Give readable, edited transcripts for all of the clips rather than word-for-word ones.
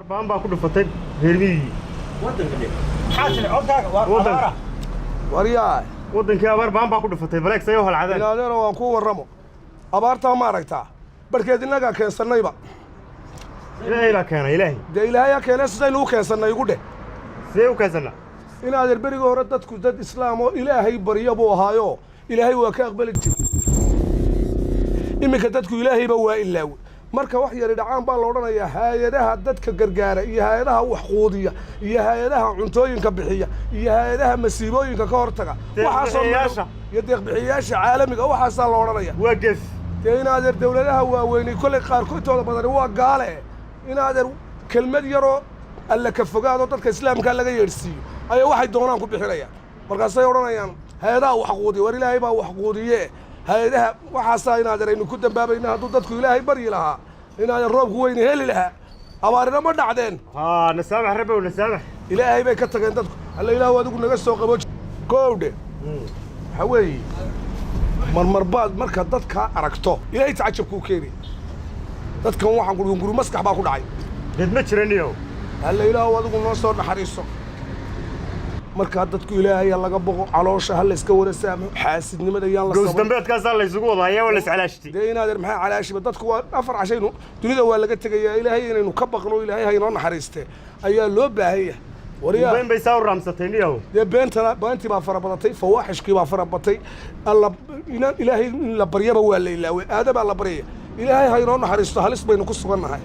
baan baa ku dhufatay reermiyii waddanka xaasil codkaaga waryaa waddankii abaar baan baa ku dhufatay baleeg sayo halcadeen ilaadeena waan ku warramo abaartaa ma aragtaa barkeed innagaa keensannayba ilaahay baa keenay ilaahay dee ilaahayaa keenay sidaynu u keensannay igu dheh sidee u keensannaa inaadeer berigii hore dadku dad islaam oo ilaahay barya buu ahaayo ilaahay waa ka aqbali jiray iminka dadku ilaahayba waa ilaawe marka wax yari dhacaan baa la odhanayaa hay-adaha dadka gargaara iyo hay-adaha wax quudiya iyo hay-adaha cuntooyinka bixiya iyo hay-adaha masiibooyinka ka hortaga deeqbixiyaasha iyo deeqbixiyaasha caalamiga waxaasaa la odhanaya waa ges dee inaadeer dawladaha waaweynay kollay qaarkoodtooda badani waa gaale inaadeer kelmad yaroo alla ka fogaadoo dadka islaamkaa laga yeedhsiiyo ayaa waxay doonaan ku bixinayaan markaasay odhanayaan hay-adaha wax quudiya war ilaahay baa wax quudiye hay-adaha waxaasaa inaadeer aynu ku dambaabayna hadduu dadku ilaahay baryi lahaa inaadeer roobku weyna heli lahaa abaarina ma dhacdeen nasaamax rabbow nasaamax ilaahay bay ka tageen dadku alla ilaahu adigu naga soo qabo koowdhe waxaa weeye marmarbaad marka dadkaa aragto ilaahay tacajabkuu keeni dadkan waxaan gurguru maskax baa ku dhacay dad ma jiraniyo alla ilaahu adigu noo soo naxariiso markaa dadku ilaahay laga boqo caloosha ha la iska wada saamo xaasidnimada yaan la goos dambeedkaasaa la isugu wada ayaa waa la iscalaashtay dee inaadeer maxaa calaashiba dadku waa 4 cashaynu dunida waa laga tegayaa ilaahay inaynu ka baqno ilaahay ha inoo naxariiste ayaa loo baahan yahay wariyaa been bay saa u raamsatay niyow dee beentii baa fara badatay fawaaxishkii baa fara batay alla inaan ilaahay in la baryaba waa la ilaaway aadabaa la baryaya ilaahay ha inoo naxariisto halis baynu ku sugannahay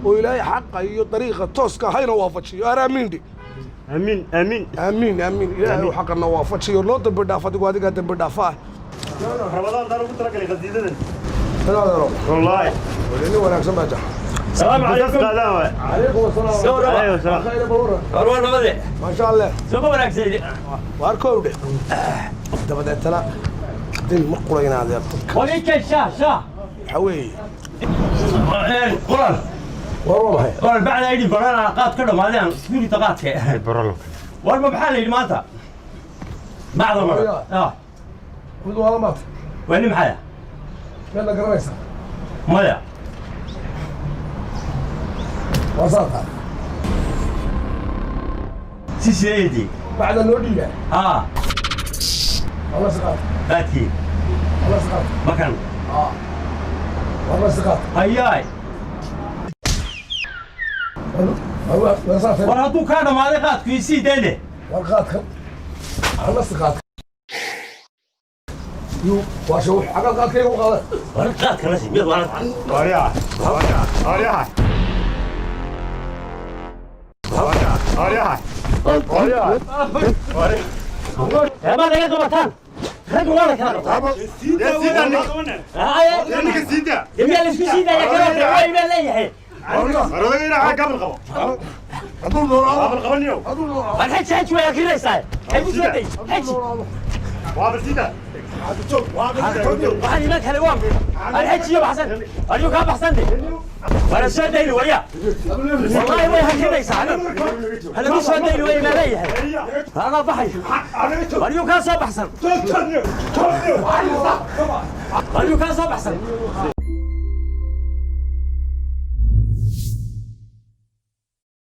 oo ilaahay xaqa iyo dariiqa tooska hayna waafajiyo aamiindhi آمين آمين آمين آمين إلهي وحقنا وافجي ولو دبر دافع دقوا هذيك دبر دافع رمضان دارو قلت لك اللي غديدة لا والله وليني ولا سمعت السلام عليكم عليكم السلام أيوة السلام خير بورا أروان مبدئ ما شاء الله سوف وراك سيدي واركود ده بدأ تلا دين مقرين هذا وليك شاه حوي قرآن والله قرآن بعد أيدي برانا قات كله مالين سكولي تقاتك برلو والما بحال اللي مالته بعض المرة خذ والله مات وين محايا يلا قريسة مايا وصلتها سيدي بعد النودية والله سقط باتي والله سقط مكان والله سقط هياي ورهدو كان مالي قات كيسي ديني والقات والله سقط يو واشوف حق القات كيف وقال ورقات كراسي بيض ورقات أريح أريح يا ما لقيت قبطان رجل ولا كان قبطان يا سيدة انك سيدة يبي اللي في سيدة يا كراسي وين ما ليه أريد أن أعرف قبل قبل قبل قبل اليوم الحج حج ويا كراسي حج سيدي حج وابر سيدة وحني ما كان يوم الحج يوم حسن اليوم كان حسن دي وانا سوى ديلي ويا والله وين هكذا يساعدني انا مش سوى ديلي وين ما ليه انا ضحي اليوم كان صباح حسن اليوم كان صباح حسن